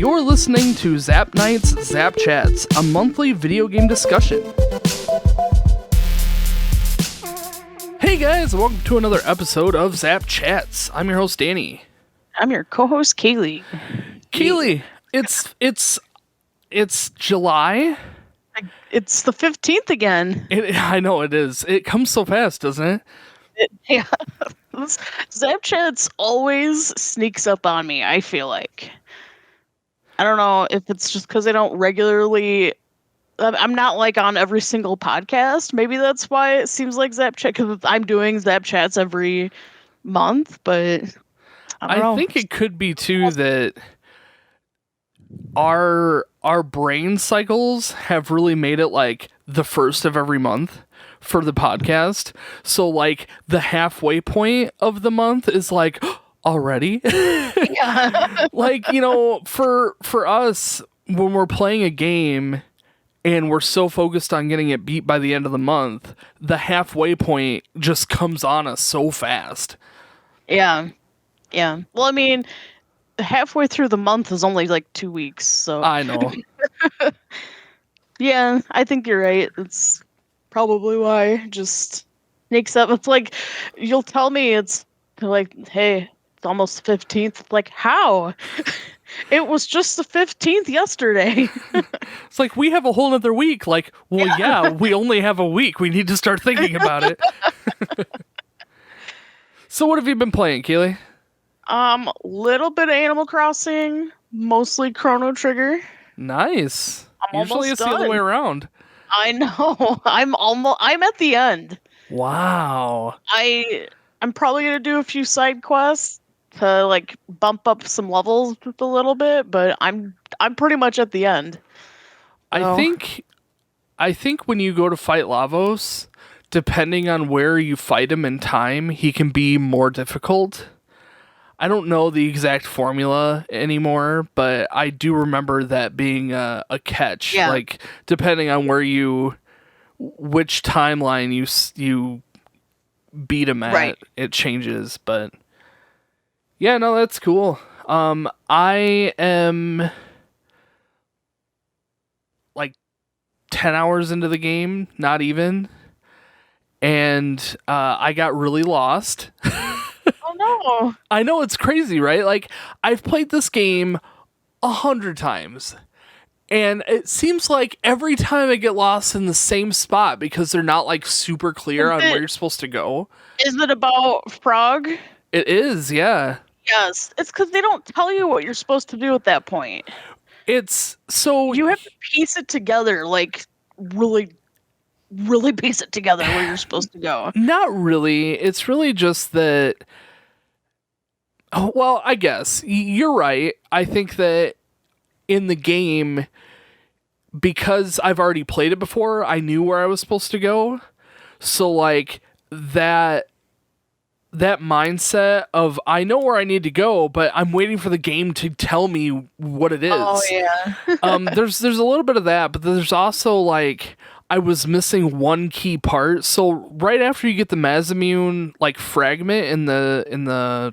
You're listening to Zap Night's Zap Chats, a monthly video game discussion. Hey guys, welcome to another episode of Zap Chats. I'm your host, Danny. I'm your co-host, Kaylee. Kaylee, it's July. It's the 15th again. I know it is. It comes so fast, doesn't it? Yeah. Zap Chats always sneaks up on me, I feel like. I don't know if it's just because I don't regularly... I'm not like on every single podcast. Maybe that's why it seems like Zap Chat, because I'm doing Zap Chats every month, but I don't know. I think it could be too that our brain cycles have really made it like the first of every month for the podcast. So like the halfway point of the month is like already. Yeah. Like, you know, for us when we're playing a game and we're so focused on getting it beat by the end of the month, the halfway point just comes on us so fast. Yeah. Yeah. Well, I mean, halfway through the month is only like 2 weeks, so... I know. Yeah, I think you're right. It's probably why it just sneaks up. It's like, you'll tell me it's like, hey, it's almost the 15th. Like, how? It was just the 15th yesterday. It's like, we have a whole other week. Like, well, yeah, we only have a week. We need to start thinking about it. So what have you been playing, Keely? Little bit of Animal Crossing, mostly Chrono Trigger. Nice. I'm Usually almost it's the other done. way around. I know. I'm at the end. Wow. I'm probably gonna do a few side quests to like bump up some levels just a little bit, but I'm pretty much at the end. I think when you go to fight Lavos, depending on where you fight him in time, he can be more difficult. I don't know the exact formula anymore, but I do remember that being a catch. Yeah. Like, depending on which timeline you beat him at, Right. it changes. But yeah, no, that's cool. I am like 10 hours into the game, not even. And I got really lost. Oh no. I know, it's crazy, right? Like, I've played this game 100 times. And it seems like every time I get lost in the same spot because they're not like super clear on where you're supposed to go. Is it about Frog? It is, yeah. Yes. It's because they don't tell you what you're supposed to do at that point. It's so... You have to piece it together, like really, really piece it together where you're supposed to go. Not really. It's really just that... Oh, well, I guess. You're right. I think that in the game, because I've already played it before, I knew where I was supposed to go. So, like, that mindset of, I know where I need to go, but I'm waiting for the game to tell me what it is. Oh, yeah. There's a little bit of that, but there's also, like... I was missing one key part. So right after you get the Masamune like fragment in the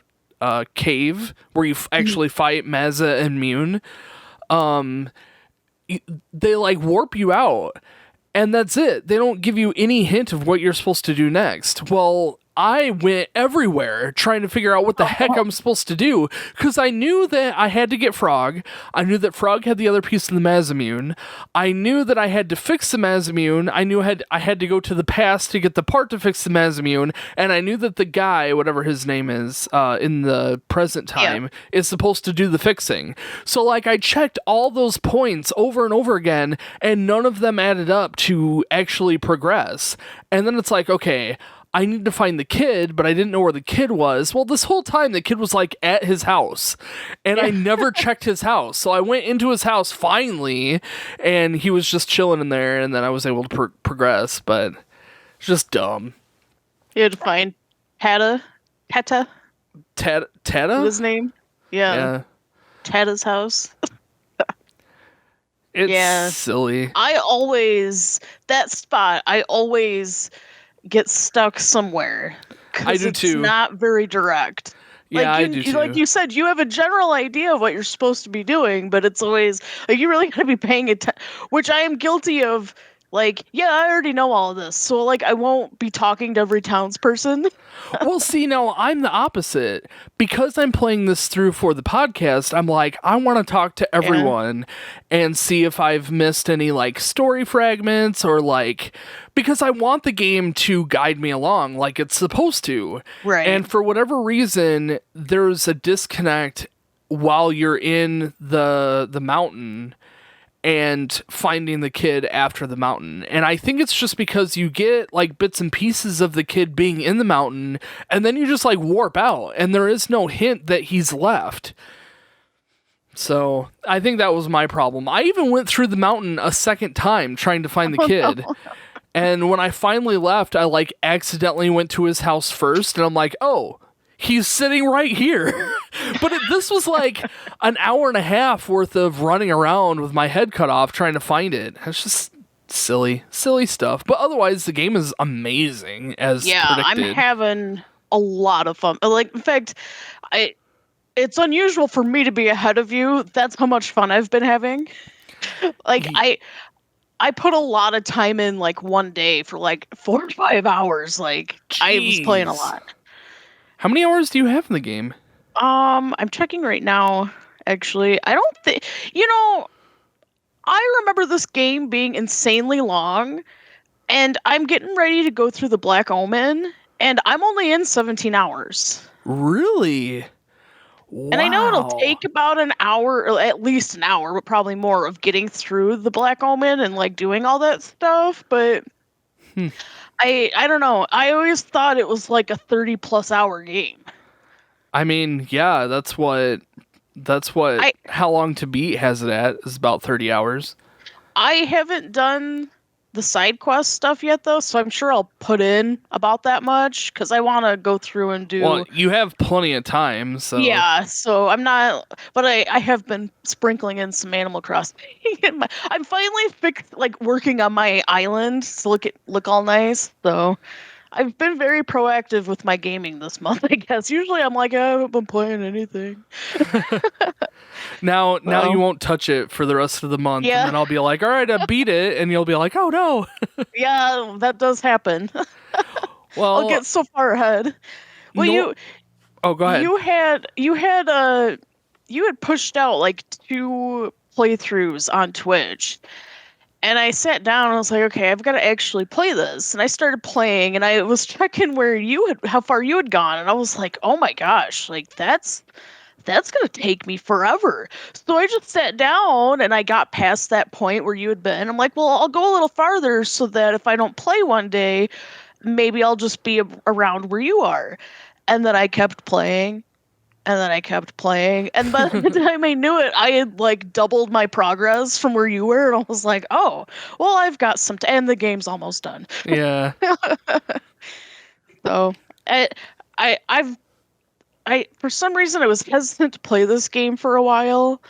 cave where you actually fight Mazza and Mune, they like warp you out, and that's it. They don't give you any hint of what you're supposed to do next. Well, I went everywhere trying to figure out what the heck I'm supposed to do, because I knew that I had to get Frog. I knew that Frog had the other piece of the Masamune. I knew that I had to fix the Masamune. I knew I had to go to the past to get the part to fix the Masamune, and I knew that the guy, whatever his name is, in the present time, is supposed to do the fixing. So, like, I checked all those points over and over again, and none of them added up to actually progress. And then it's like, okay, I need to find the kid, but I didn't know where the kid was. Well, this whole time, the kid was, like, at his house, and I never checked his house. So I went into his house finally, and he was just chilling in there, and then I was able to progress, but it's just dumb. You had to find Tata? Tata? His name? Yeah. Tata's house. It's silly. That spot, I always get stuck somewhere. I do it's too. Not very direct. Yeah, I do like too. you said, you have a general idea of what you're supposed to be doing, but it's always like you really gotta be paying attention, which I am guilty of. Like, yeah, I already know all of this, so like I won't be talking to every townsperson. Well, see, now I'm the opposite. Because I'm playing this through for the podcast, I'm like, I want to talk to Yeah. everyone and see if I've missed any like story fragments or like, because I want the game to guide me along like it's supposed to. Right. And for whatever reason, there's a disconnect while you're in the mountain and finding the kid after the mountain. And I think it's just because you get like bits and pieces of the kid being in the mountain and then you just like warp out and there is no hint that he's left. So I think that was my problem. I even went through the mountain a second time trying to find the kid. And when I finally left, I like accidentally went to his house first and I'm like, oh, he's sitting right here. But this was like an hour and a half worth of running around with my head cut off trying to find it. It's just silly stuff. But otherwise, the game is amazing as predicted. I'm having a lot of fun. Like, in fact, it's unusual for me to be ahead of you. That's how much fun I've been having. Like, I put a lot of time in like one day for like 4 or 5 hours. Like, I was playing a lot. How many hours do you have in the game? I'm checking right now, actually. I don't think, I remember this game being insanely long, and I'm getting ready to go through the Black Omen, and I'm only in 17 hours. Really? Wow. And I know it'll take about an hour, or at least an hour, but probably more, of getting through the Black Omen and like doing all that stuff, but I don't know. I always thought it was like a 30+ hour game. I mean, yeah, that's what how long to beat has it at is about 30 hours. I haven't done the side quest stuff yet though, so I'm sure I'll put in about that much because I want to go through and do. Well, you have plenty of time, so yeah. So I'm not, but I have been sprinkling in some Animal Crossing. I'm finally working on my island to look all nice. So I've been very proactive with my gaming this month, I guess. Usually I'm like, I haven't been playing anything. Now you won't touch it for the rest of the month, Yeah. and then I'll be like, all right, I beat it, and you'll be like, oh no. Yeah, that does happen. Well, I'll get so far ahead. Well, go ahead. You had pushed out like 2 playthroughs on Twitch. And I sat down and I was like, okay, I've got to actually play this. And I started playing and I was checking how far you had gone. And I was like, oh my gosh, like that's going to take me forever. So I just sat down and I got past that point where you had been. I'm like, well, I'll go a little farther so that if I don't play one day, maybe I'll just be around where you are. And then I kept playing. And then I kept playing. And by the time I knew it, I had like doubled my progress from where you were. And I was like, oh, well, I've got some and the game's almost done. Yeah. So I for some reason I was hesitant to play this game for a while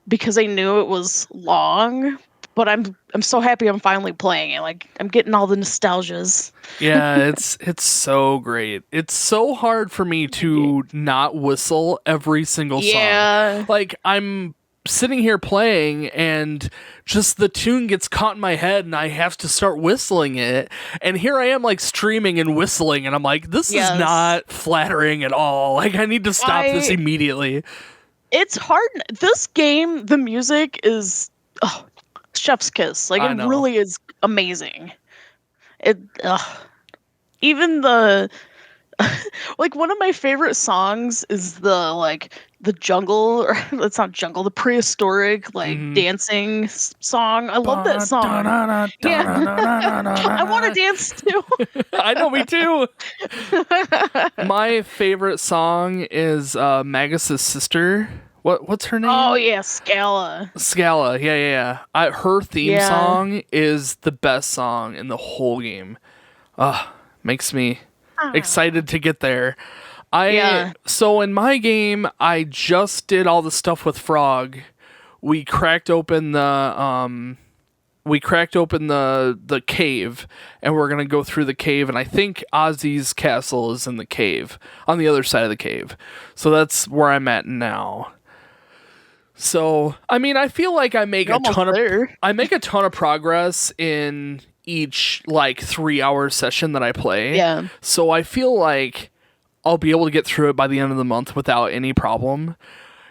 because I knew it was long. But I'm so happy I'm finally playing it. Like I'm getting all the nostalgias. Yeah, it's so great. It's so hard for me to not whistle every single song. Yeah. Like I'm sitting here playing and just the tune gets caught in my head and I have to start whistling it. And here I am like streaming and whistling and I'm like, this is not flattering at all. Like I need to stop this immediately. It's hard. This game, the music is chef's kiss. Like it really is amazing. Even the like one of my favorite songs is the jungle, or it's not jungle, the prehistoric dancing song. I love that song. I want to dance too. I know, me too. My favorite song is Magus's sister. What's her name? Oh yeah, Scala. Scala, yeah. Her theme song is the best song in the whole game. Makes me excited to get there. So in my game, I just did all the stuff with Frog. We cracked open the we cracked open the cave, and we're gonna go through the cave, and I think Ozzy's castle is in the cave, on the other side of the cave. So that's where I'm at now. So, I mean, I feel like I make a ton of progress in each like 3-hour session that I play. Yeah. So I feel like I'll be able to get through it by the end of the month without any problem.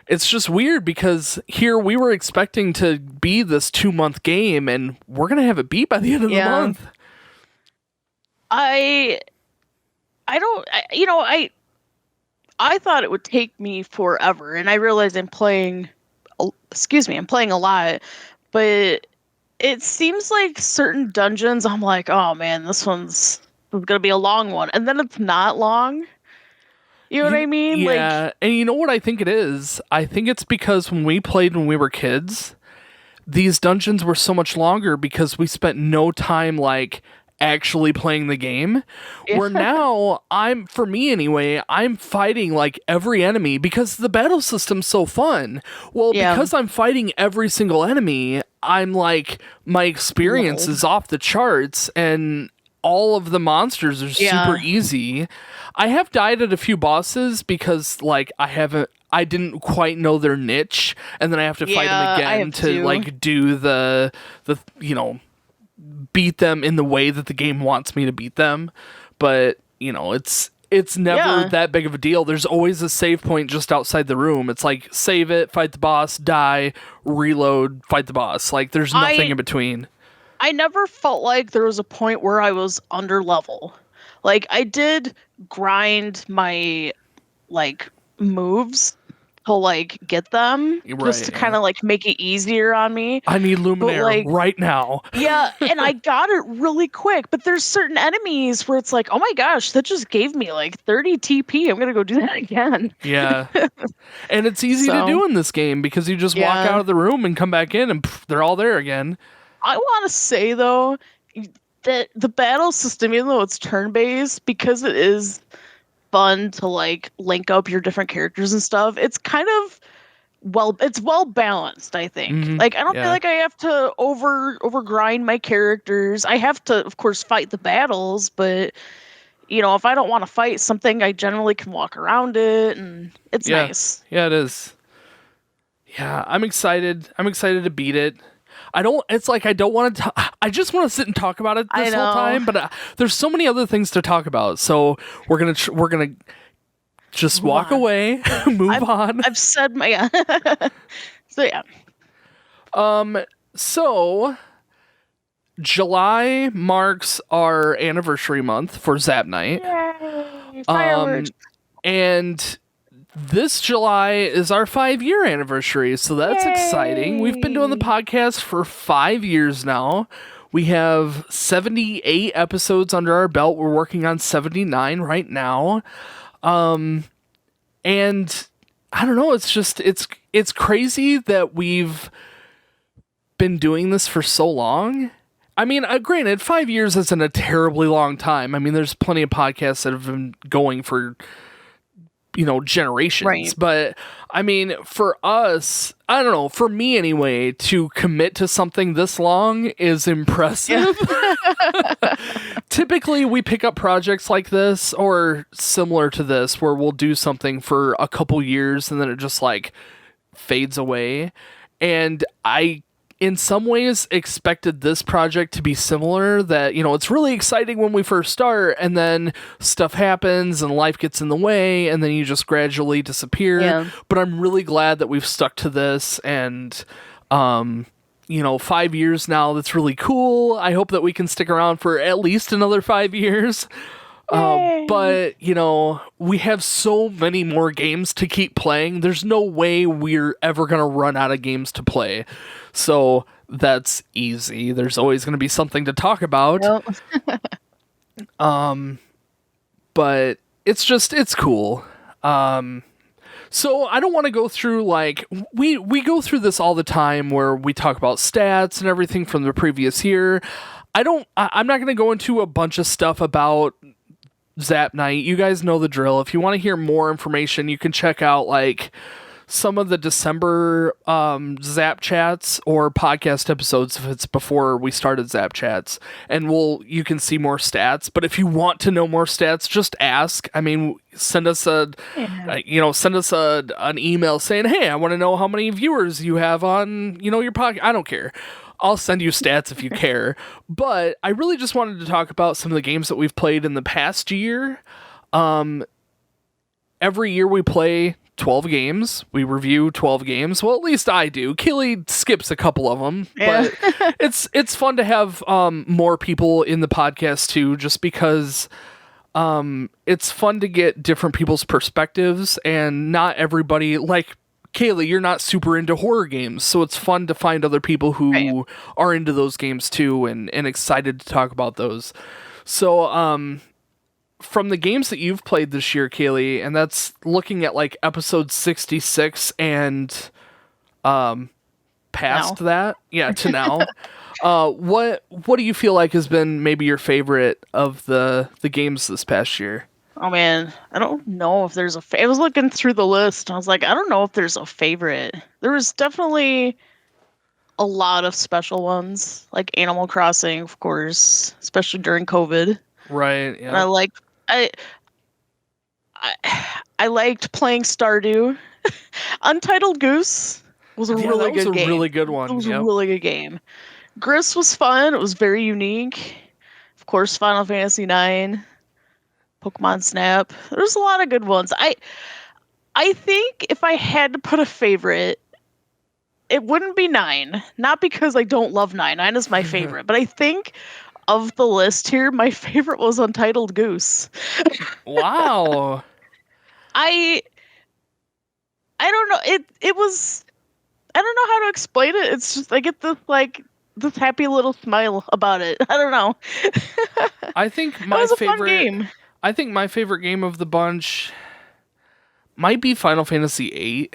It's just weird because here we were expecting to be this 2-month game, and we're gonna have it beat by the end of the month. I thought it would take me forever, and I realize I'm playing a lot, but it seems like certain dungeons I'm like, oh man, this one's gonna be a long one, and then it's not long. You know what I mean? Yeah, and you know what I think it is? I think it's because when we played when we were kids, these dungeons were so much longer because we spent no time like actually playing the game. Where now for me anyway, I'm fighting like every enemy because the battle system's so fun. Well, because I'm fighting every single enemy, I'm like, my experience is off the charts, and all of the monsters are super easy. I have died at a few bosses because like I didn't quite know their niche, and then I have to fight them again to like do the beat them in the way that the game wants me to beat them. But it's never that big of a deal. There's always a save point just outside the room. It's like save it, fight the boss, die, reload, fight the boss. Like there's nothing in between. I never felt like there was a point where I was under level. Like I did grind my like moves to like get them just to kind of like make it easier on me. I need Luminaire right now. Yeah, and I got it really quick, but there's certain enemies where it's like, oh my gosh, that just gave me like 30 TP. I'm gonna go do that again. Yeah. And it's easy to do in this game because you just walk out of the room and come back in and they're all there again. I want to say though that the battle system, even though it's turn-based, because it is fun to like link up your different characters and stuff, it's kind of well balanced, I think. Mm-hmm. Like I don't feel like I have to over grind my characters. I have to, of course, fight the battles, but if I don't want to fight something, I generally can walk around it, and it's nice. Yeah, it is. Yeah, I'm excited. I'm excited to beat it. I don't want to, I just want to sit and talk about it this whole time, but there's so many other things to talk about. So we're going to just walk away, move on. I've said my, so yeah. So July marks our anniversary month for Zap Night. Yay, fireworks. And this July is our 5-year anniversary, so that's exciting. We've been doing the podcast for 5 years now. We have 78 episodes under our belt. We're working on 79 right now. And I don't know, it's crazy that we've been doing this for so long. I mean, granted, 5 years isn't a terribly long time. I mean, there's plenty of podcasts that have been going for generations. Right. But I mean, for us, I don't know, for me anyway, to commit to something this long is impressive. Yeah. Typically, we pick up projects like this or similar to this where we'll do something for a couple years and then it just like fades away. And I, in some ways, expected this project to be similar, that, it's really exciting when we first start and then stuff happens and life gets in the way and then you just gradually disappear. Yeah. But I'm really glad that we've stuck to this, and 5 years now, that's really cool. I hope that we can stick around for at least another 5 years. But we have so many more games to keep playing. There's no way we're ever gonna run out of games to play. So that's easy. There's always going to be something to talk about. Yep. But it's cool. So I don't want to go through we go through this all the time where we talk about stats and everything from the previous year. I'm not going to go into a bunch of stuff about Zap Night. You guys know the drill. If you want to hear more information, you can check out some of the December Zap Chats or podcast episodes if it's before we started Zap Chats, and you can see more stats. But if you want to know more stats, just ask. I mean, send us an email saying, "Hey, I want to know how many viewers you have on your podcast." I don't care. I'll send you stats if you care. But I really just wanted to talk about some of the games that we've played in the past year. Every year we play 12 games. We review 12 games. Well, at least I do. Keely skips a couple of them. Yeah. But it's fun to have more people in the podcast too, just because it's fun to get different people's perspectives, and not everybody, like Kaylee, you're not super into horror games, so it's fun to find other people who are into those games too, and excited to talk about those. So, from the games that you've played this year, Kaylee, and that's looking at like episode 66 and past that, to now. What do you feel like has been maybe your favorite of the games this past year? Oh man, I don't know if there's I was looking through the list. I was like, I don't know if there's a favorite. There was definitely a lot of special ones, like Animal Crossing, of course, especially during COVID. Right. Yeah. And I liked playing Stardew. Untitled Goose was a really good game. Really good one. It was a really good game. Gris was fun. It was very unique. Of course, Final Fantasy IX. Pokemon Snap. There's a lot of good ones. I think if I had to put a favorite, it wouldn't be 9. Not because I don't love 9. 9 is my favorite. But I think of the list here, my favorite was Untitled Goose. Wow. I don't know. It was, I don't know how to explain it. It's just I get this happy little smile about it. I don't know. I think it was a fun game. I think my favorite game of the bunch might be Final Fantasy VIII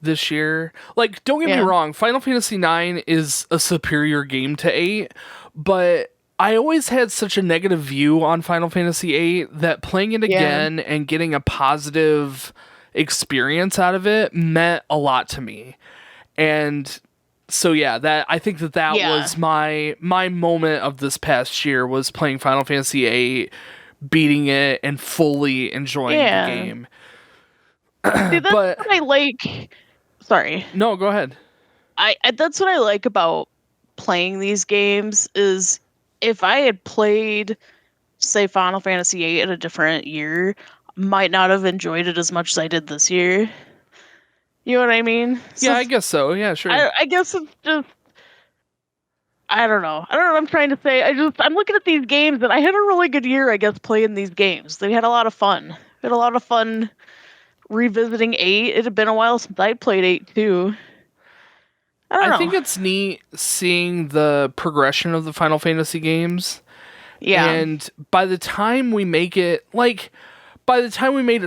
this year. Like, don't get me wrong, Final Fantasy IX is a superior game to 8, but I always had such a negative view on Final Fantasy VIII that playing it again and getting a positive experience out of it meant a lot to me. And so I think that was my moment of this past year, was playing Final Fantasy VIII, beating it, and fully enjoying the game. See, that's what I like. Sorry. No, go ahead. That's what I like about playing these games, is if I had played, say, Final Fantasy VIII in a different year, might not have enjoyed it as much as I did this year. You know what I mean? So I guess so. Yeah, sure. I guess it's just, I don't know what I'm trying to say. I'm looking at these games, and I had a really good year, I guess, playing these games. They had a lot of fun. We had a lot of fun revisiting 8. It had been a while since I played 8 too. I think it's neat seeing the progression of the Final Fantasy games. Yeah. And by the time we made it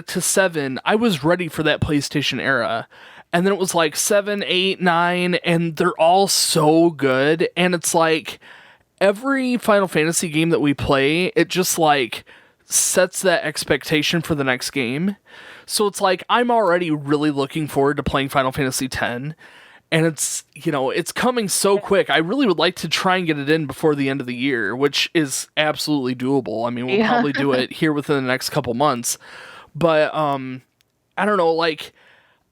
to 7, I was ready for that PlayStation era. And then it was like 7, 8, 9, and they're all so good. And it's like every Final Fantasy game that we play, it just like sets that expectation for the next game. So it's like I'm already really looking forward to playing Final Fantasy X. And it's, it's coming so quick. I really would like to try and get it in before the end of the year, which is absolutely doable. I mean, we'll probably do it here within the next couple months. But I don't know, like,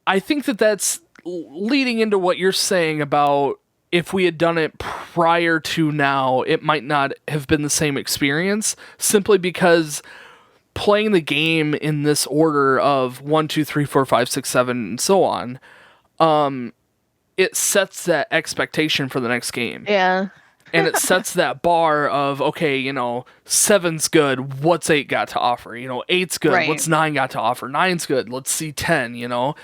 I think that's leading into what you're saying about if we had done it prior to now, it might not have been the same experience, simply because playing the game in this order of 1, 2, 3, 4, 5, 6, 7, and so on, it sets that expectation for the next game. Yeah. And it sets that bar of, okay, 7's good, what's 8 got to offer? 8's good, what's 9 got to offer? 9's good, let's see 10,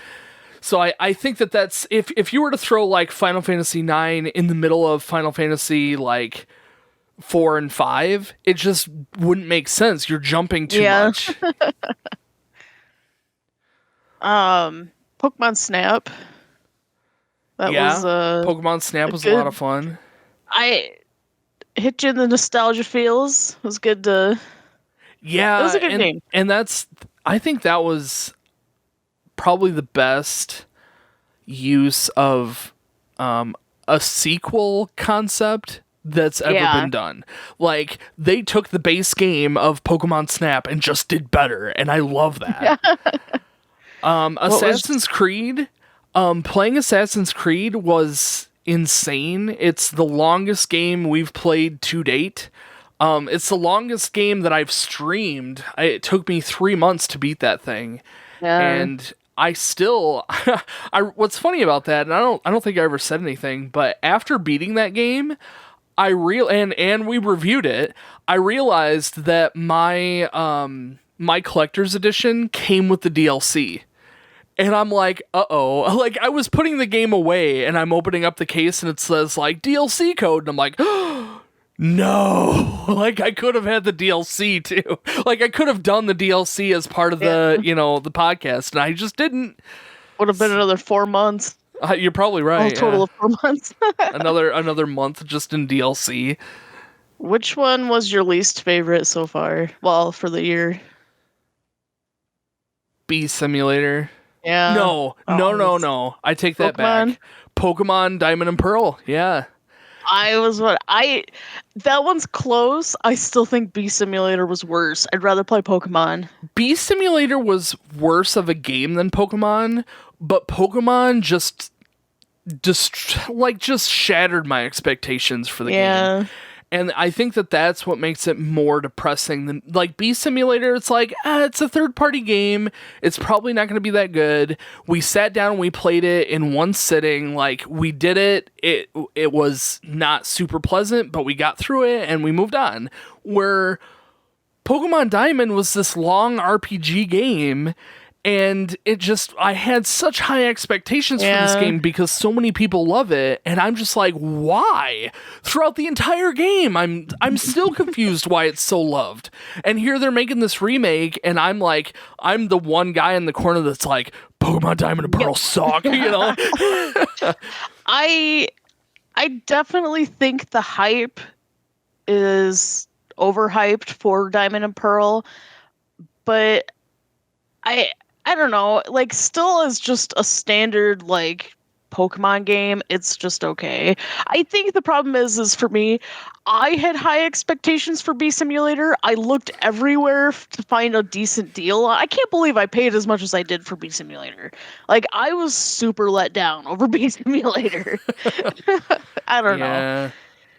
So I think that's, if you were to throw like Final Fantasy 9 in the middle of Final Fantasy like 4 and 5, it just wouldn't make sense. You're jumping too much. Pokemon Snap. Pokemon Snap was a lot of fun. I hit you in the nostalgia feels. It was good to. Yeah, it was a good game. And I think that was probably the best use of a sequel concept that's ever been done. Like, they took the base game of Pokemon Snap and just did better, and I love that. Assassin's Creed, playing Assassin's Creed was insane. It's the longest game we've played to date. It's the longest game that I've streamed. It took me 3 months to beat that thing. And I still, what's funny about that, and I don't think I ever said anything, but after beating that game, and we reviewed it, I realized that my collector's edition came with the DLC. And I'm like, uh-oh. Like, I was putting the game away, and I'm opening up the case, and it says, like, DLC code, and I'm like, no. Like, I could have had the DLC, too. Like, I could have done the DLC as part of the, the podcast, and I just didn't. Would have been another 4 months. You're probably right. A total of 4 months. another month just in DLC. Which one was your least favorite so far? Well, for the year. Bee Simulator. Yeah. No. I take that back. Pokemon Diamond and Pearl. Yeah. That one's close. I still think Bee Simulator was worse. I'd rather play Pokemon. Bee Simulator was worse of a game than Pokemon, but Pokemon just shattered my expectations for the game. And I think that's what makes it more depressing than, like, Bee Simulator. It's like, it's a third-party game. It's probably not going to be that good. We sat down and we played it in one sitting. Like, we did it. It was not super pleasant, but we got through it and we moved on. Where Pokemon Diamond was this long RPG game, and I had such high expectations for this game because so many people love it, and I'm just like, why? Throughout the entire game, I'm still confused why it's so loved. And here they're making this remake, and I'm like, I'm the one guy in the corner that's like, Pokemon Diamond and Pearl suck, I definitely think the hype is overhyped for Diamond and Pearl, but I don't know, like, still as just a standard, like, Pokemon game, it's just okay. I think the problem is for me, I had high expectations for Bee Simulator. I looked everywhere to find a decent deal. I can't believe I paid as much as I did for Bee Simulator. Like, I was super let down over Bee Simulator. I don't know.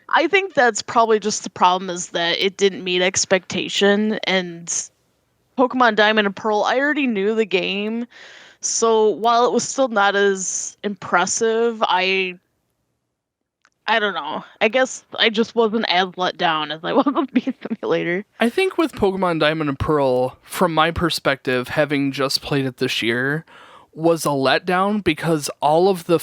I think that's probably just the problem, is that it didn't meet expectation, and Pokemon Diamond and Pearl, I already knew the game, so while it was still not as impressive, I don't know. I guess I just wasn't as let down as I was with Bee Simulator. I think with Pokemon Diamond and Pearl, from my perspective, having just played it this year, was a letdown because all of the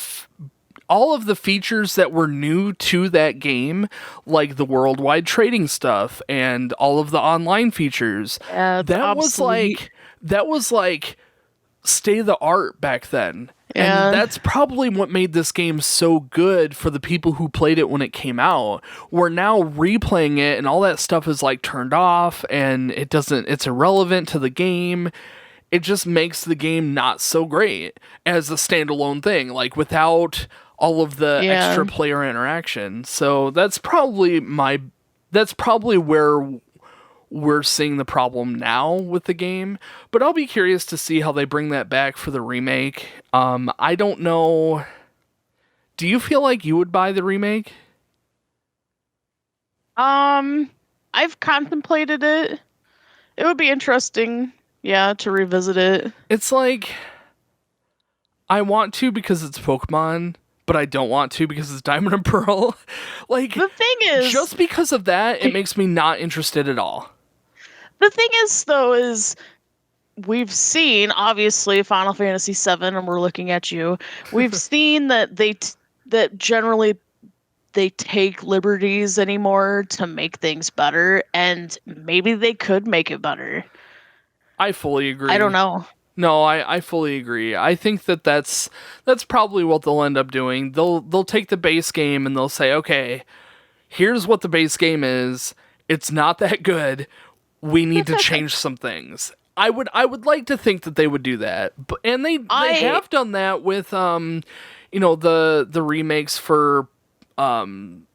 features that were new to that game, like the worldwide trading stuff and all of the online features, that was like state of the art back then. And that's probably what made this game so good for the people who played it when it came out. We're now replaying it and all that stuff is like turned off and it's irrelevant to the game. It just makes the game not so great as a standalone thing, like without all of the extra player interaction. So that's probably where we're seeing the problem now with the game. But I'll be curious to see how they bring that back for the remake. I don't know. Do you feel like you would buy the remake? I've contemplated it. It would be interesting, to revisit it. It's like, I want to because it's Pokemon, but I don't want to because it's Diamond and Pearl. Like, the thing is, just because of that, it makes me not interested at all. The thing is, though, is we've seen, obviously, Final Fantasy VII, and we're looking at you. We've seen that that generally they take liberties anymore to make things better, and maybe they could make it better. I fully agree. I don't know. No, I fully agree. I think that's probably what they'll end up doing. They'll take the base game and they'll say, okay, here's what the base game is. It's not that good. We need to change some things. I would like to think that they would do that, but and they have done that with the remakes for Gold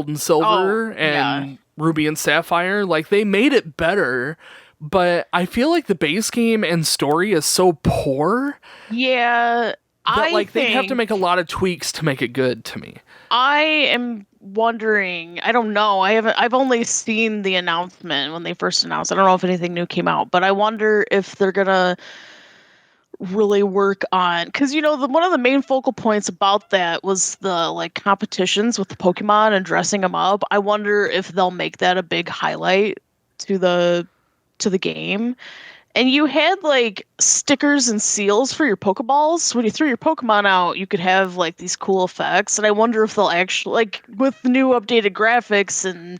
and Silver and Ruby and Sapphire. Like they made it better, but I feel like the base game and story is so poor. Yeah, that they'd have to make a lot of tweaks to make it good to me. I am wondering, I don't know. I've only seen the announcement when they first announced. I don't know if anything new came out, but I wonder if they're gonna really work on, because one of the main focal points about that was the like competitions with the Pokemon and dressing them up. I wonder if they'll make that a big highlight to the game. And you had like stickers and seals for your Pokeballs. When you threw your Pokemon out, you could have like these cool effects. And I wonder if they'll actually, like with new updated graphics and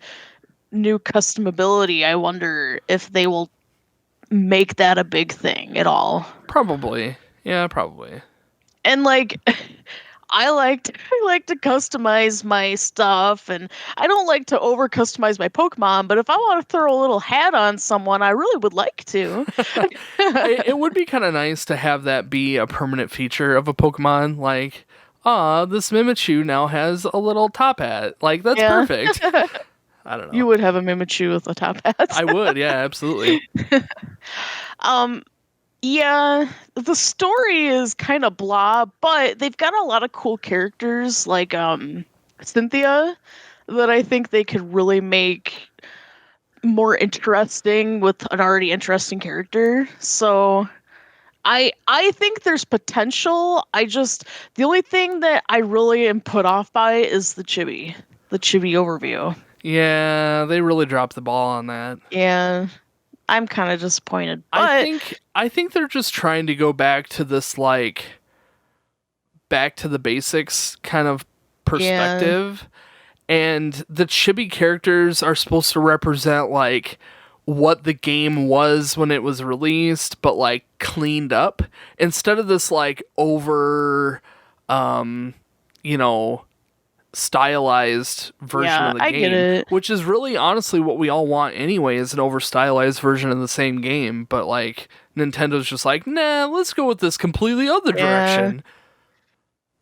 new customability, I wonder if they will make that a big thing at all. Probably. Yeah, probably. And like I like to customize my stuff, and I don't like to over customize my Pokemon, but if I want to throw a little hat on someone, I really would like to. It would be kind of nice to have that be a permanent feature of a Pokemon, like, this Mimichu now has a little top hat. Like, that's perfect. I don't know. You would have a Mimichu with a top hat. I would, yeah, absolutely. Yeah, the story is kind of blah, but they've got a lot of cool characters like Cynthia that I think they could really make more interesting with an already interesting character. So I think there's potential. The only thing that I really am put off by is the chibi overview. Yeah, they really dropped the ball on that. Yeah. I'm kind of disappointed. But I think they're just trying to go back to this like back to the basics kind of perspective. Yeah. And the chibi characters are supposed to represent like what the game was when it was released, but like cleaned up instead of this like over stylized version of the game. I get it. Which is really honestly what we all want anyway, is an over stylized version of the same game, but like Nintendo's just like, nah, let's go with this completely other direction.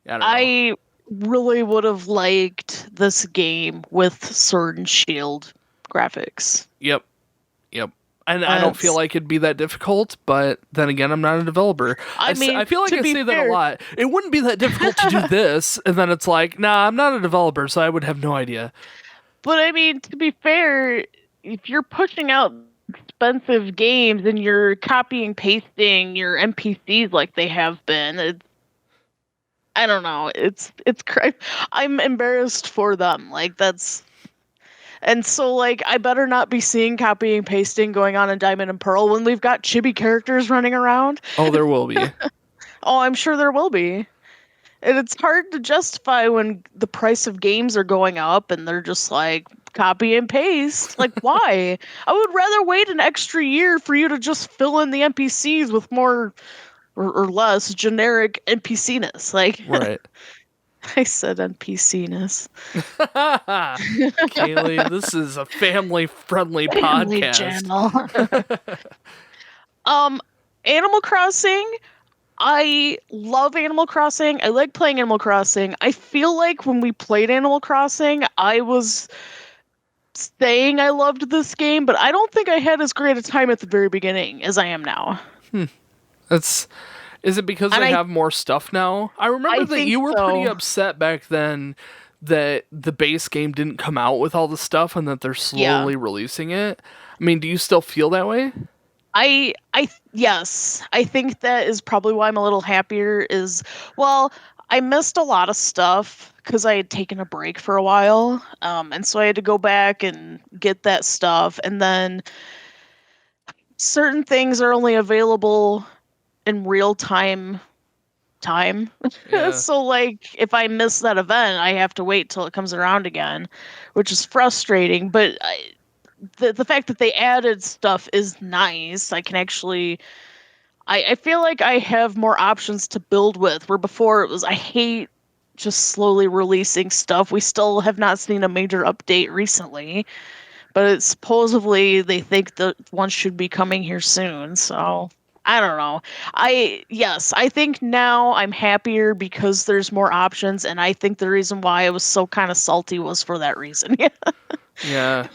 I really would have liked this game with Sword and Shield graphics. Yep. And I don't feel like it'd be that difficult, but then again, I'm not a developer. I feel like I say that a lot. It wouldn't be that difficult to do this, and then it's like, nah, I'm not a developer, so I would have no idea. But I mean, to be fair, if you're pushing out expensive games and you're copying pasting your NPCs like they have been, I don't know. It's I'm embarrassed for them. Like that's. And so, like, I better not be seeing copying and pasting going on in Diamond and Pearl when we've got chibi characters running around. Oh, there will be. I'm sure there will be. And it's hard to justify when the price of games are going up and they're just like, copy and paste. Like, why? I would rather wait an extra year for you to just fill in the NPCs with more or less generic NPC-ness. Like, right. I said NPC-ness. Kaylee, this is a family-friendly podcast. Channel. Animal Crossing. I love Animal Crossing. I like playing Animal Crossing. I feel like when we played Animal Crossing, I was saying I loved this game, but I don't think I had as great a time at the very beginning as I am now. Is it because they have more stuff now? I remember that you were pretty upset back then that the base game didn't come out with all the stuff and that they're slowly releasing it. I mean, do you still feel that way? Yes. I think that is probably why I'm a little happier I missed a lot of stuff because I had taken a break for a while. And so I had to go back and get that stuff. And then certain things are only available in real time. Yeah. So like if I miss that event, I have to wait till it comes around again, which is frustrating. But the fact that they added stuff is nice. I can actually, I feel like I have more options to build with, where before it was, I hate just slowly releasing stuff. We still have not seen a major update recently, but it's supposedly they think that one should be coming here soon. So I don't know. I think now I'm happier because there's more options, and I think the reason why I was so kind of salty was for that reason. Yeah.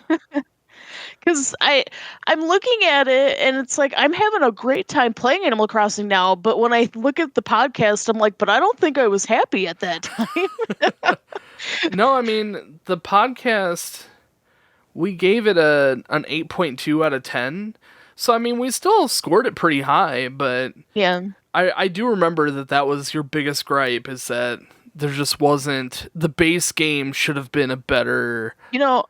Because I'm looking at it and it's like I'm having a great time playing Animal Crossing now, but when I look at the podcast, I'm like, but I don't think I was happy at that time. No, I mean, the podcast, we gave it an 8.2 out of 10. So, I mean, we still scored it pretty high, but Yeah. I do remember that was your biggest gripe, is that there just wasn't, the base game should have been a better... You know,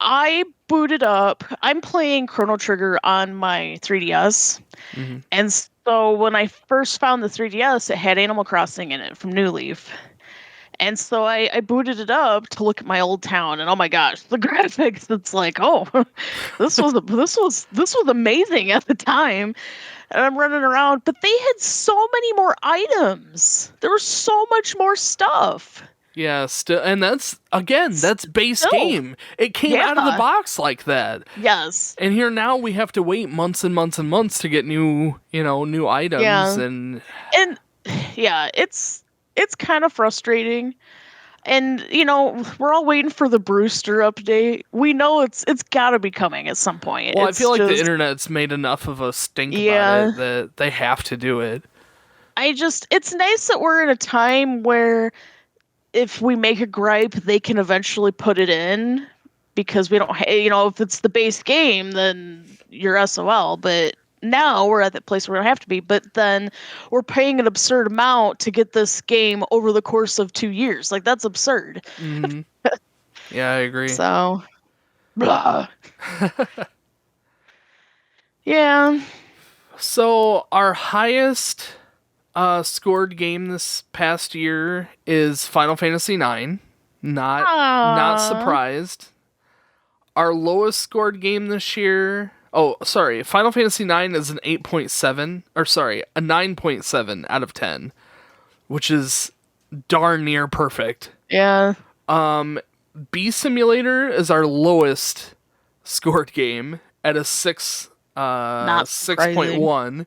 I booted up. I'm playing Chrono Trigger on my 3DS. Mm-hmm. And so when I first found the 3DS, it had Animal Crossing in it from New Leaf. And so I booted it up to look at my old town, and oh my gosh, the graphics! It's like, oh, this was amazing at the time. And I'm running around, but they had so many more items. There was so much more stuff. Yeah, still, and that's base Still. game. It came out of the box like that. Yes. And here now we have to wait months and months and months to get new items. Yeah. And yeah, it's kind of frustrating. And we're all waiting for the Brewster update. We know it's got to be coming at some point. Well, I feel like the internet's made enough of a stink about it that they have to do it. It's nice that we're in a time where if we make a gripe, they can eventually put it in, because we don't, if it's the base game, then you're SOL. But now we're at that place where we don't have to be. But then we're paying an absurd amount to get this game over the course of 2 years. Like, that's absurd. Mm-hmm. Yeah, I agree. So, blah. Yeah. So our highest scored game this past year is Final Fantasy IX. Not surprised. Our lowest scored game this year... Oh, sorry. Final Fantasy IX is an 8.7... Or sorry, a 9.7 out of 10. Which is darn near perfect. Yeah. Bee Simulator is our lowest scored game at a 6.1.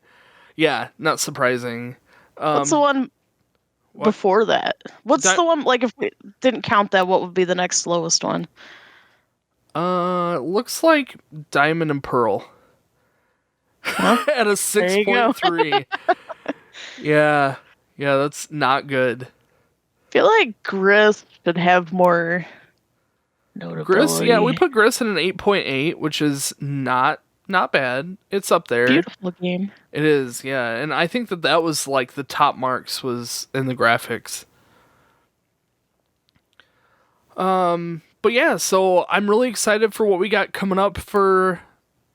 Yeah, not surprising. What's the one before that? What's the one, like, if we didn't count that, what would be the next lowest one? Looks like Diamond and Pearl. Huh? At a 6.3. Yeah, that's not good. I feel like Gris should have more notability. Gris, yeah, we put Gris in an 8.8, which is not bad. It's up there. Beautiful game. It is, yeah. And I think that was like the top marks was in the graphics. But yeah, so I'm really excited for what we got coming up for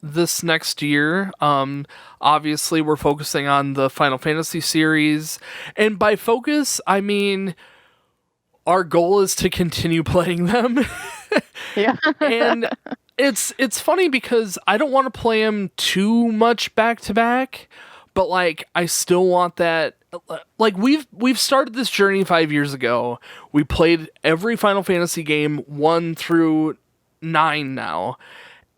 this next year. Obviously we're focusing on the Final Fantasy series. And by focus, I mean our goal is to continue playing them. Yeah. And it's funny because I don't want to play them too much back to back, but like I still want that. Like we've started this journey 5 years ago. We played every Final Fantasy game 1 through 9 now,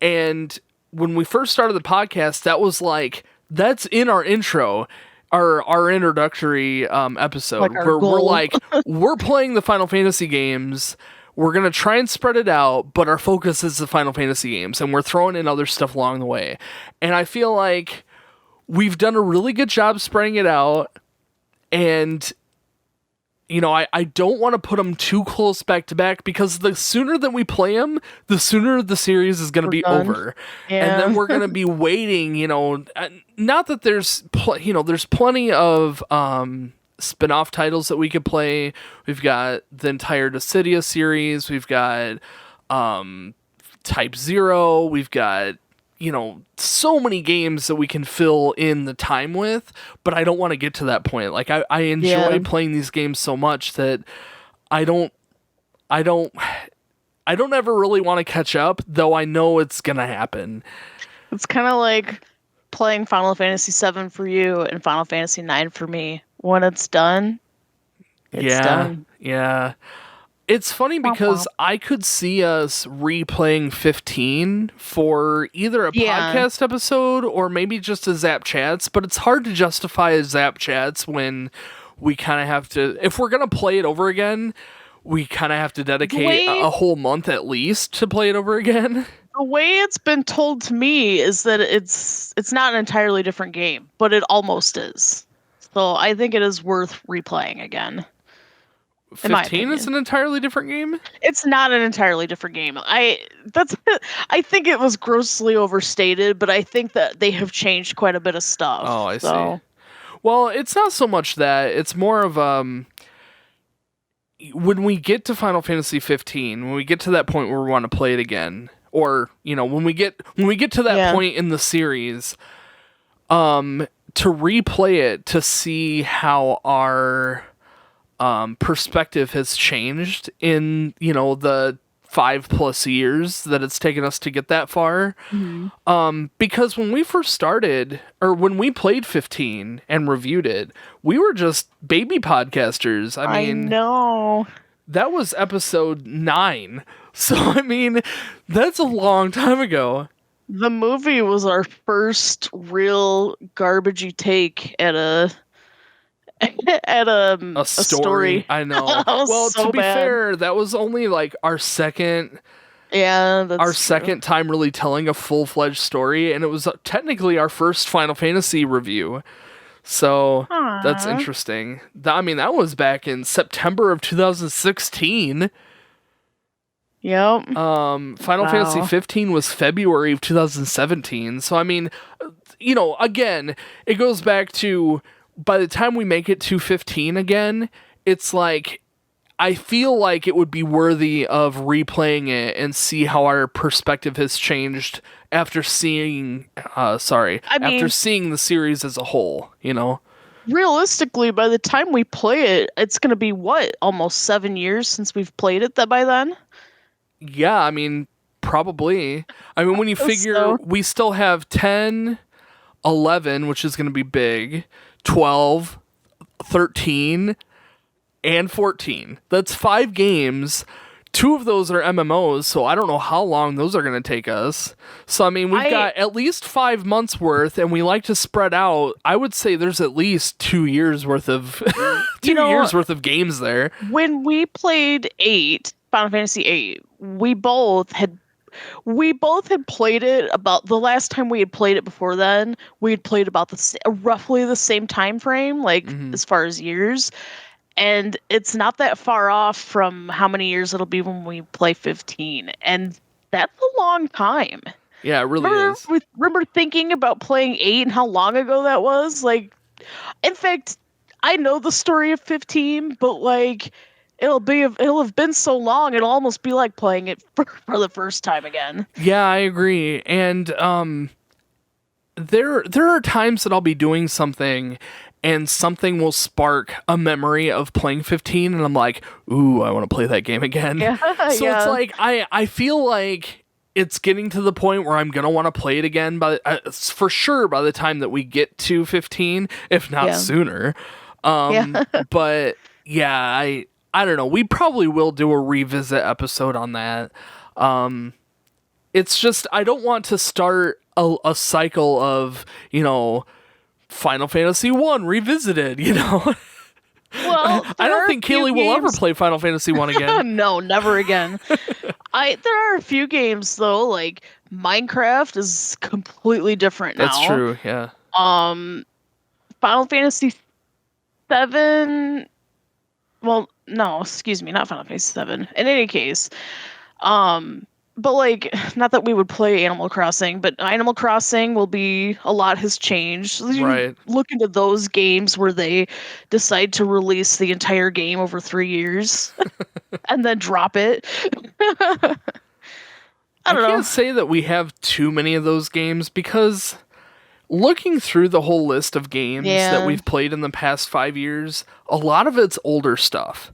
and when we first started the podcast, that was like that's in our intro. Our introductory episode like where goal. we're like we're playing the Final Fantasy games. We're going to try and spread it out, but our focus is the Final Fantasy games, and we're throwing in other stuff along the way. And I feel like we've done a really good job spreading it out, and, I don't want to put them too close back to back, because the sooner that we play them, the sooner the series is going to be done. over. Yeah. And then we're going to be waiting, not that there's plenty of... spin-off titles that we could play. We've got the entire Dissidia series. We've got Type 0. We've got, so many games that we can fill in the time with, but I don't want to get to that point. Like I enjoy playing these games so much that I don't ever really want to catch up, though I know it's going to happen. It's kind of like playing Final Fantasy VII for you and Final Fantasy IX for me. When it's done, it's done. Yeah. It's funny because I could see us replaying 15 for either a podcast episode or maybe just a Zap Chats, but it's hard to justify a Zap Chats when we kind of have to, if we're going to play it over again, we kind of have to dedicate a whole month at least to play it over again. The way it's been told to me is that it's not an entirely different game, but it almost is. So I think it is worth replaying again. 15 is an entirely different game? It's not an entirely different game. I think it was grossly overstated, but I think that they have changed quite a bit of stuff. Oh, I see. Well, it's not so much that. It's more of when we get to Final Fantasy 15, when we get to that point where we want to play it again, or when we get to that point in the series, to replay it to see how our perspective has changed in the 5+ years that it's taken us to get that far. Mm-hmm. Because when we first started, or when we played 15 and reviewed it, we were just baby podcasters. I know. That was episode 9. So, that's a long time ago. The movie was our first real garbagey take at a story. I know. Well, to be fair, that was only like our second time really telling a full-fledged story, and it was technically our first Final Fantasy review. So that's interesting. That was back in September of 2016. Yep. Final Fantasy 15 was February of 2017. So again, it goes back to, by the time we make it to 15 again, it's like, I feel like it would be worthy of replaying it and see how our perspective has changed after seeing, after seeing the series as a whole, Realistically, by the time we play it, it's going to be, almost 7 years since we've played it by then? Yeah, probably. When you figure we still have 10, 11, which is going to be big, 12, 13, and 14. That's 5 games. 2 of those are MMOs, so I don't know how long those are going to take us. So, we've got at least 5 months worth, and we like to spread out. I would say there's at least 2 years worth of years worth of games there. When we played Final Fantasy 8, we both had played it about, the last time we had played it before then, we had played about roughly the same time frame, as far as years. And it's not that far off from how many years it'll be when we play 15. And that's a long time. Yeah, it really is. Remember thinking about playing 8 and how long ago that was? In fact, I know the story of 15, but it'll have been so long, it'll almost be like playing it for the first time again. Yeah, I agree. And there are times that I'll be doing something and something will spark a memory of playing 15, and I'm like, ooh, I want to play that game again. Yeah, so it's like, I feel like it's getting to the point where I'm going to want to play it again, for sure by the time that we get to 15, if not sooner. But yeah, I don't know. We probably will do a revisit episode on that. It's just, I don't want to start a cycle of, Final Fantasy 1 revisited, Well, I don't think Kaylee will ever play Final Fantasy 1 again. No, never again. There are a few games, though, like Minecraft is completely different now. That's true, yeah. Final Fantasy 7... Well, no, excuse me, not Final Fantasy 7. In any case, but not that we would play Animal Crossing, but Animal Crossing a lot has changed. Right. Look into those games where they decide to release the entire game over 3 years and then drop it. I can't say that we have too many of those games, because looking through the whole list of games that we've played in the past 5 years, a lot of it's older stuff.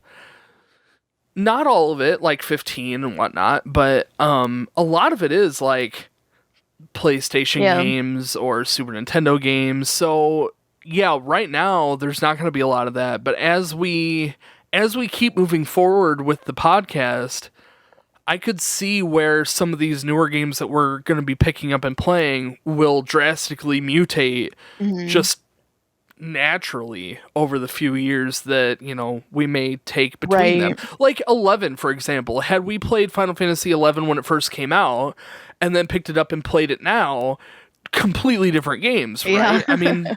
Not all of it, like 15 and whatnot, but a lot of it is like PlayStation games or Super Nintendo games. So yeah, right now there's not going to be a lot of that. But as we as we keep moving forward with the podcast, I could see where some of these newer games that we're going to be picking up and playing will drastically mutate just naturally over the few years that, we may take between them. Like 11, for example. Had we played Final Fantasy 11 when it first came out and then picked it up and played it now, completely different games, right? Yeah. I mean,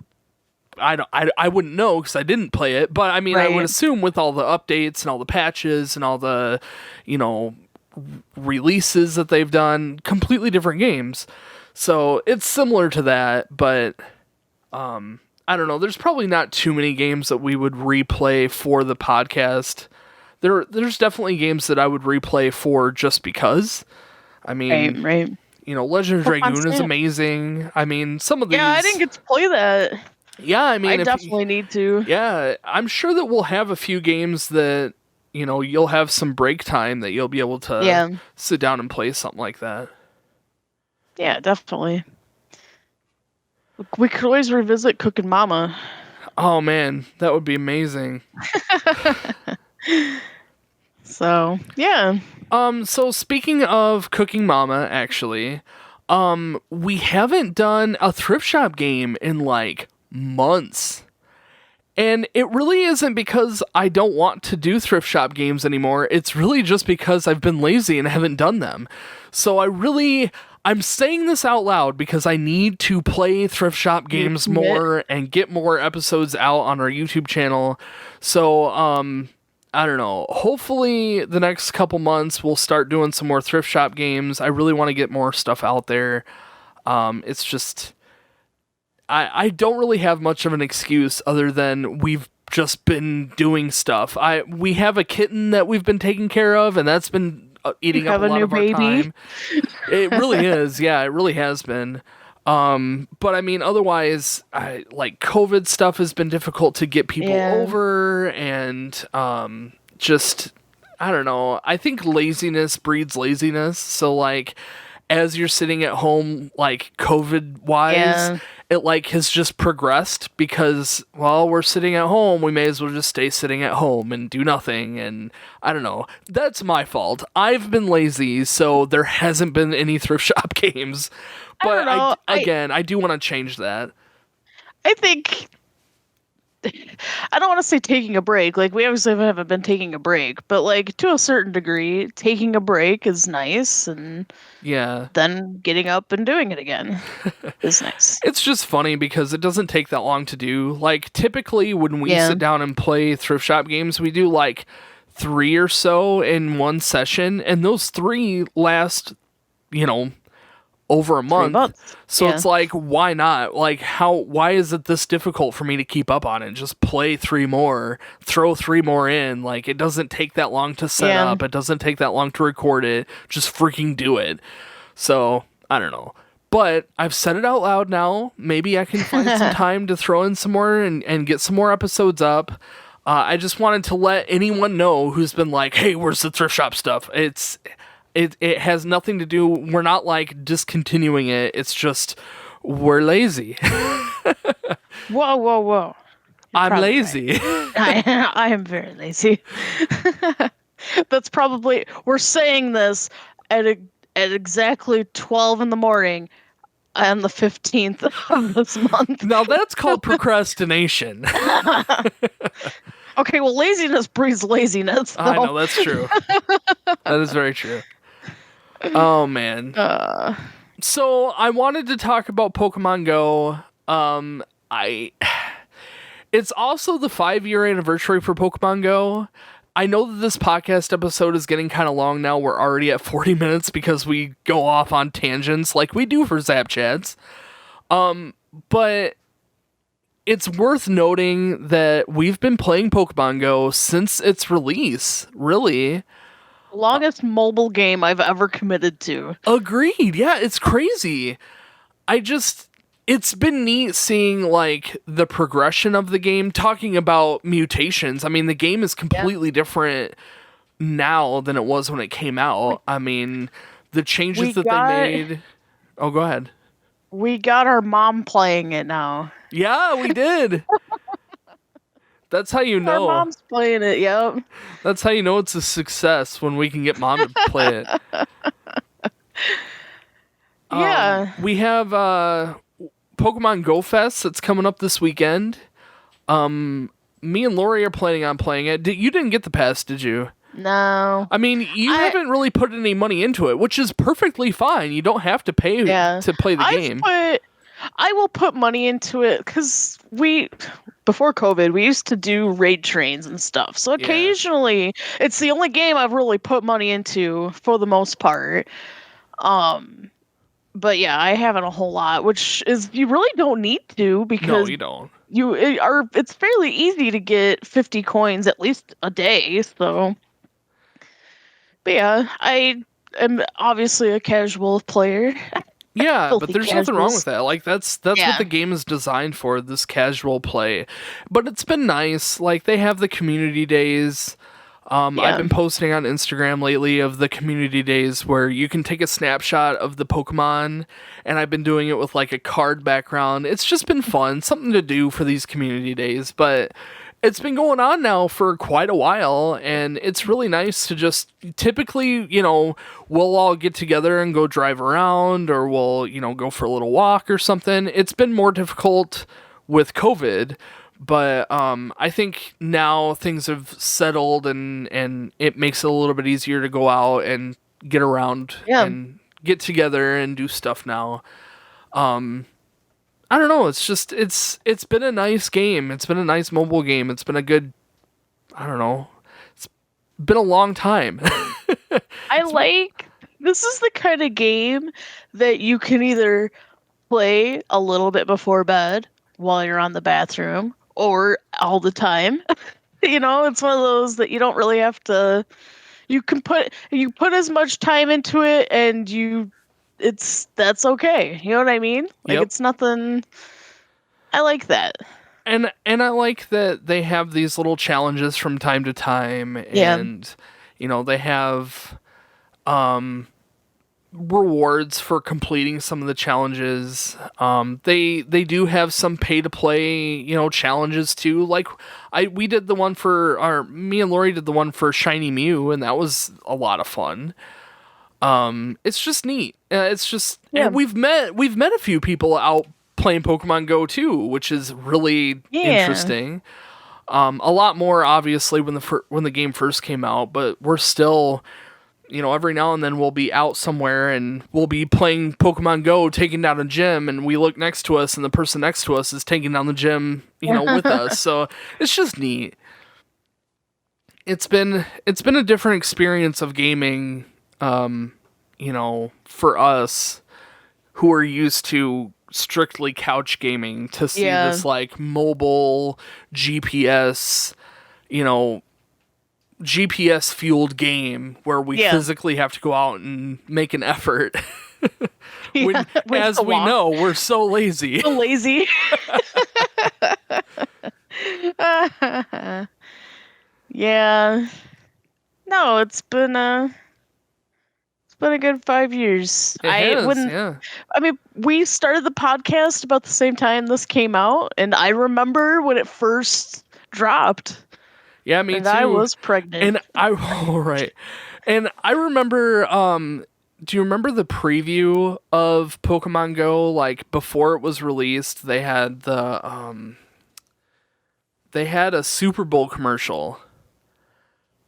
I wouldn't know because I didn't play it, but I mean, I would assume with all the updates and all the patches and all the, releases that they've done, completely different games. So it's similar to that, but I don't know. There's probably not too many games that we would replay for the podcast. There's definitely games that I would replay for just because. I mean, right. Legend of Dragoon is amazing. I mean, some of these. Yeah, I didn't get to play that. Yeah, I mean, I definitely need to. Yeah, I'm sure that we'll have a few games that you'll have some break time that you'll be able to sit down and play something like that. Yeah, definitely. We could always revisit Cooking Mama. Oh man, that would be amazing. So, yeah. So speaking of Cooking Mama, actually, we haven't done a thrift shop game in like months. And it really isn't because I don't want to do thrift shop games anymore. It's really just because I've been lazy and haven't done them. So I'm saying this out loud because I need to play thrift shop games more and get more episodes out on our YouTube channel. So, I don't know. Hopefully the next couple months we'll start doing some more thrift shop games. I really want to get more stuff out there. It's just, I don't really have much of an excuse other than we've just been doing stuff. We have a kitten that we've been taking care of, and that's been eating up a lot of our time. It really is. Yeah, it really has been. But I mean, otherwise, like COVID stuff has been difficult to get people over, and just, I don't know. I think laziness breeds laziness. So like, as you're sitting at home, like COVID wise, it like has just progressed because, well, we're sitting at home. We may as well just stay sitting at home and do nothing. And I don't know. That's my fault. I've been lazy, so there hasn't been any thrift shop games. But I do want to change that. I think I don't want to say taking a break. Like, we obviously haven't been taking a break, but like to a certain degree, taking a break is nice, and then getting up and doing it again is nice. It's just funny because it doesn't take that long to do. Like, typically when we sit down and play thrift shop games, we do like 3 or so in one session, and those 3 last, over a month. So it's like, why not? Like, why is it this difficult for me to keep up on it? Just play 3 more, throw 3 more in. Like, it doesn't take that long to set up. It doesn't take that long to record it. Just freaking do it. So, I don't know. But I've said it out loud now. Maybe I can find some time to throw in some more and get some more episodes up. I just wanted to let anyone know who's been like, hey, where's the thrift shop stuff? It has nothing to do, we're not like discontinuing it, it's just we're lazy. Whoa. I'm lazy. Right. I am very lazy. That's probably, we're saying this at exactly 12 in the morning on the 15th of this month. Now that's called procrastination. Okay, well, laziness breeds laziness. I know, that's true. That is very true. Oh man. So I wanted to talk about Pokemon Go. It's also the 5-year anniversary for Pokemon Go. I know that this podcast episode is getting kind of long now. We're already at 40 minutes because we go off on tangents like we do for Zap Chats. But it's worth noting that we've been playing Pokemon Go since its release, really. Longest mobile game I've ever committed to. Agreed. Yeah, it's crazy. It's been neat seeing like the progression of the game, talking about mutations. I mean, the game is completely different now than it was when it came out. I mean, the changes they made. Oh, go ahead. We got our mom playing it now. Yeah, we did. That's how you Our know. mom's playing it. Yep. That's how you know it's a success when we can get mom to play it. Yeah. We have Pokemon Go Fest that's coming up this weekend. Me and Lori are planning on playing it. You didn't get the pass, did you? No. I mean, you haven't really put any money into it, which is perfectly fine. You don't have to pay to play the game. I will put money into it because before COVID, we used to do raid trains and stuff. So occasionally, it's the only game I've really put money into for the most part. But yeah, I haven't a whole lot, which is you really don't need to because no, you don't. It's fairly easy to get 50 coins at least a day. So, but yeah, I am obviously a casual player. Yeah, but there's nothing wrong with that. Like that's what Yeah. the game is designed for, this casual play. But it's been nice. Like they have the community days. I've been posting on Instagram lately of the community days where you can take a snapshot of the Pokemon, and I've been doing it with like a card background. It's just been fun, something to do for these community days, but it's been going on now for quite a while, and it's really nice to just typically, we'll all get together and go drive around, or we'll, go for a little walk or something. It's been more difficult with COVID, but I think now things have settled and it makes it a little bit easier to go out and get around and get together and do stuff now. I don't know. It's just it's been a nice game. It's been a nice mobile game. It's been a good. I don't know. It's been a long time. This is the kind of game that you can either play a little bit before bed while you're on the bathroom or all the time. It's one of those that you don't really have to. You put as much time into it, and that's okay. You know what I mean? Like It's nothing. I like that. And I like that they have these little challenges from time to time, and they have rewards for completing some of the challenges. They do have some pay to play, challenges too. Like me and Lori did the one for Shiny Mew, and that was a lot of fun. It's just neat. And we've met a few people out playing Pokemon Go too, which is really interesting. A lot more obviously when the game first came out, but we're still, every now and then we'll be out somewhere and we'll be playing Pokemon Go, taking down a gym, and we look next to us and the person next to us is taking down the gym, with us. So it's just neat. It's been a different experience of gaming. For us who are used to strictly couch gaming, to see this like mobile GPS, GPS fueled game where we physically have to go out and make an effort. As we know, we're so lazy. So lazy. Yeah. No, it's been a good 5 years. I mean, we started the podcast about the same time this came out, and I remember when it first dropped. Yeah, me too. I was pregnant. And And I remember, do you remember the preview of Pokemon Go? Like before it was released, they had a Super Bowl commercial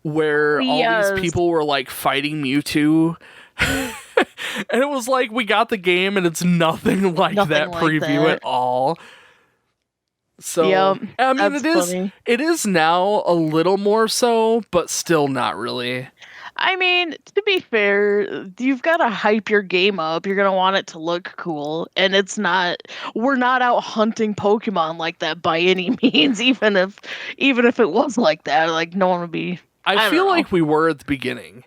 where all these people were like fighting Mewtwo. And it was like, we got the game and it's nothing like that preview at all. So I mean, it is now a little more so, but still not really. I mean, to be fair, you've got to hype your game up. You're going to want it to look cool. And we're not out hunting Pokemon like that by any means, even if it was like that. Like, no one would be. I feel like we were at the beginning.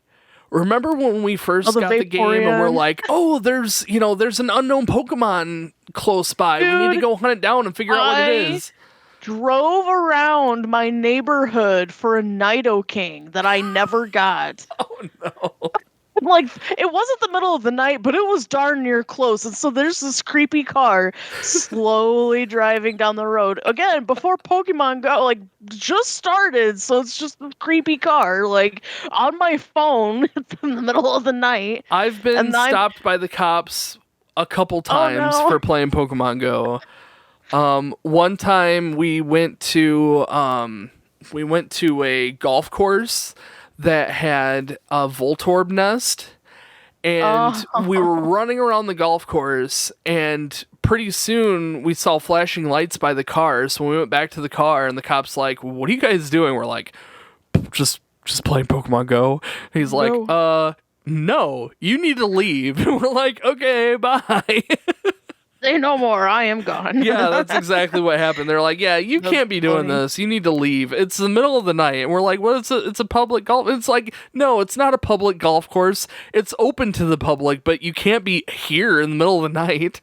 Remember when we first got the game and we're like, oh, there's an unknown Pokemon close by. Dude, we need to go hunt it down and figure out what it is. Drove around my neighborhood for a Nidoking that I never got. Oh, no. Like, it wasn't the middle of the night, but it was darn near close. And so there's this creepy car slowly driving down the road. Again, before Pokemon Go, like, just started. So it's just a creepy car, like, on my phone in the middle of the night. I've been stopped by the cops a couple times for playing Pokemon Go. One time we went to a golf course that had a Voltorb nest, and we were running around the golf course, and pretty soon we saw flashing lights by the car. So we went back to the car, and the cop's like, "What are you guys doing?" We're like, just playing Pokemon Go." He's like, no, you need to leave. We're like, okay, bye. Say no more. I am gone. Yeah, that's exactly what happened. They're like, yeah, you can't be doing this. You need to leave. It's the middle of the night. And we're like, well, it's a public golf. It's like, no, it's not a public golf course. It's open to the public, but you can't be here in the middle of the night.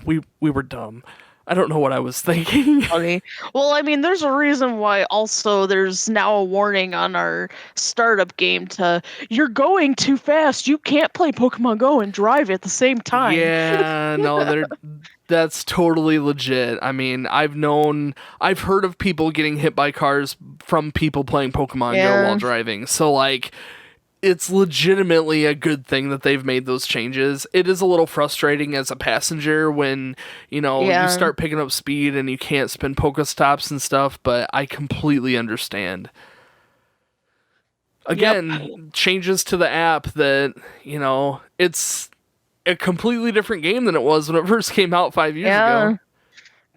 We were dumb. I don't know what I was thinking. Funny. Well, I mean, there's a reason why also there's now a warning on our startup game you're going too fast. You can't play Pokemon Go and drive at the same time. Yeah, no, that's totally legit. I mean, I've heard of people getting hit by cars from people playing Pokemon Go while driving. So, like, it's legitimately a good thing that they've made those changes. It is a little frustrating as a passenger when, you start picking up speed and you can't spin Pokestops and stuff, but I completely understand. Again, changes to the app that, it's a completely different game than it was when it first came out 5 years ago.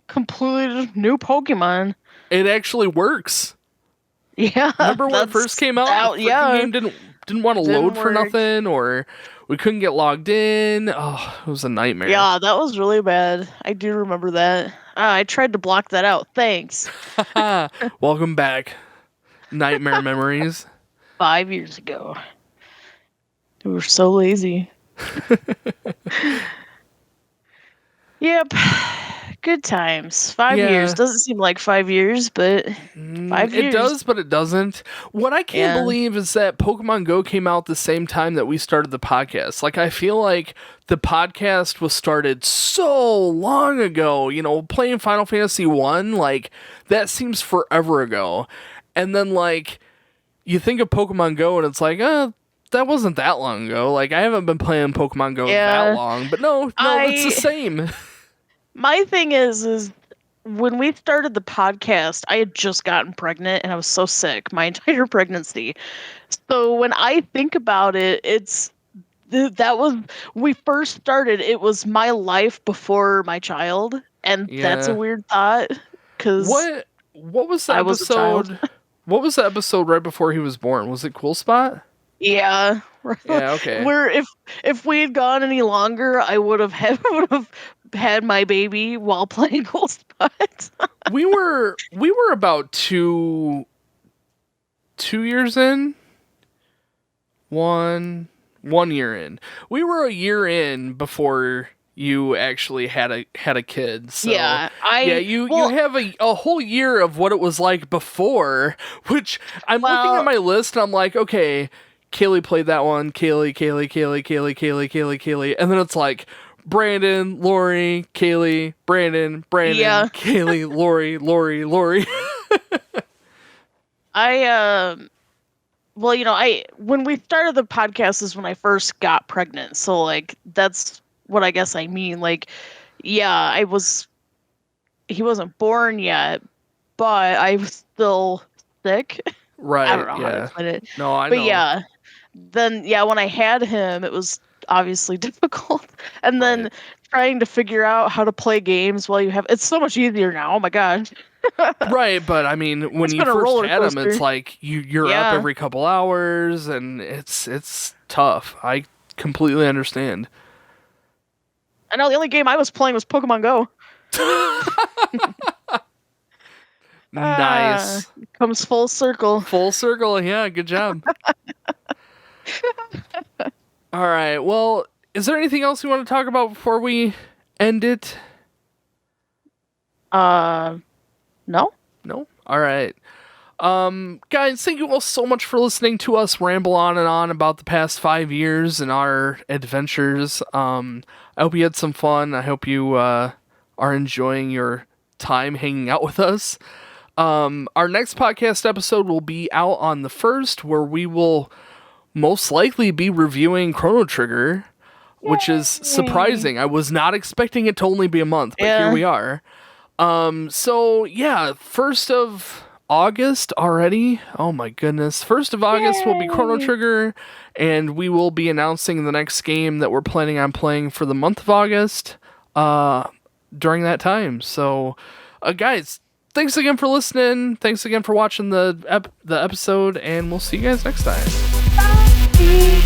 Completely new Pokemon. It actually works. Yeah. Remember when it first came out? The game didn't want to load for nothing, or we couldn't get logged in. Oh, it was a nightmare. Yeah, that was really bad. I do remember that. I tried to block that out. Thanks. Welcome back. Nightmare memories. 5 years ago. We were so lazy. Yep. Good times. 5 years. Doesn't seem like 5 years, but 5 years. It does, but it doesn't. What I can't believe is that Pokemon Go came out the same time that we started the podcast. Like, I feel like the podcast was started so long ago. Playing Final Fantasy 1, like, that seems forever ago. And then, like, you think of Pokemon Go and it's like, that wasn't that long ago. Like, I haven't been playing Pokemon Go that long. But no, it's the same. My thing is when we started the podcast, I had just gotten pregnant and I was so sick my entire pregnancy. So when I think about it, we first started, it was my life before my child. And that's a weird thought. Cause what was the episode? What was the episode right before he was born? Was it Cool Spot? Yeah. Yeah, okay. Where if we had gone any longer, I would have had my baby while playing Cool Spot. we were about two years in. One year in. We were a year in before you actually had a kid. So, you have a whole year of what it was like before, which I'm looking at my list and I'm like, okay, Kaylee played that one, Kaylee, and then it's like Brandon, Lori, Kaylee, Brandon, Kaylee, Lori. When we started the podcast is when I first got pregnant, so like that's what I guess I mean. Like, yeah, he wasn't born yet, but I was still sick. Right. I don't know how to put it. No, I know. But yeah, then when I had him, it was obviously difficult. And then trying to figure out how to play games while it's so much easier now. Oh my god. Right, but I mean, when you first had him, it's like you're up every couple hours, and it's tough. I completely understand. I know the only game I was playing was Pokemon Go. Nice. Comes full circle. Full circle, yeah, good job. All right, well, is there anything else you want to talk about before we end it? No. No? All right. Guys, thank you all so much for listening to us ramble on and on about the past 5 years and our adventures. I hope you had some fun. I hope you are enjoying your time hanging out with us. Our next podcast episode will be out on the 1st, where we will most likely be reviewing Chrono Trigger, which is surprising. I was not expecting it to only be a month, but here we are. So yeah, 1st of August already. Oh my goodness. 1st of August will be Chrono Trigger, and we will be announcing the next game that we're planning on playing for the month of August during that time. So guys, thanks again for listening. Thanks again for watching the episode, and we'll see you guys next time. Bye.